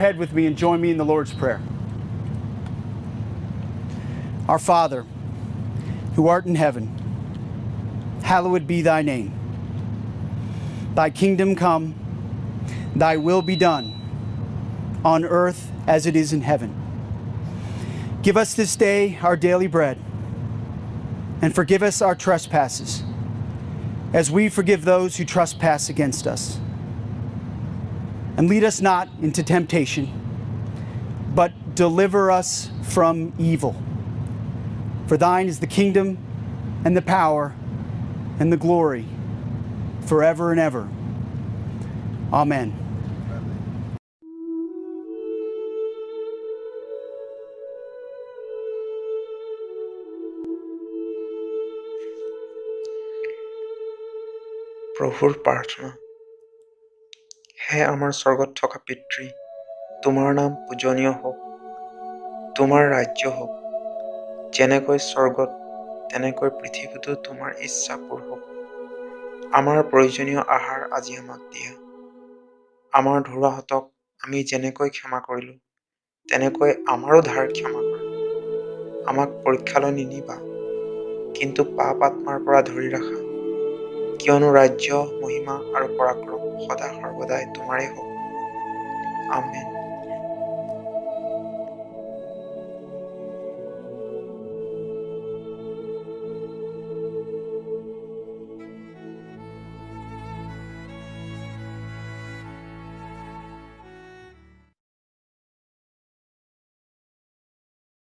Head with me and join me in the Lord's Prayer. Our Father, who art in heaven, hallowed be thy name. Thy kingdom come, thy will be done, on earth as it is in heaven. Give us this day our daily bread, and forgive us our trespasses, as we forgive those who trespass against us. And lead us not into temptation, but deliver us from evil. For thine is the kingdom, and the power, and the glory, forever and ever. Amen. প্ৰভুৰ প্ৰাৰ্থনা। হে আমাৰ স্বৰ্গত থকা পিতৃ, তোমাৰ নাম পূজনীয় হওক, তোমাৰ ৰাজ্য হওক, যেনেকৈ স্বৰ্গত তেনেকৈ পৃথিৱীতো তোমাৰ ইচ্ছা পূৰ হওক। আমাৰ প্ৰয়োজনীয় আহাৰ আজি আমাক দিয়া। আমাৰ ধৰুৱাহঁতক আমি যেনেকৈ ক্ষমা কৰিলোঁ, তেনেকৈ আমাৰো ধাৰ ক্ষমা কৰা। আমাক পৰীক্ষালৈ নিনিবা, কিন্তু পাপ আত্মাৰ পৰা ধৰি ৰাখা, কিয়নো ৰাজ্য, মহিমা আৰু পৰাক্ৰম সদা সৰ্বদাই তোমাৰেই হওক। আমেন।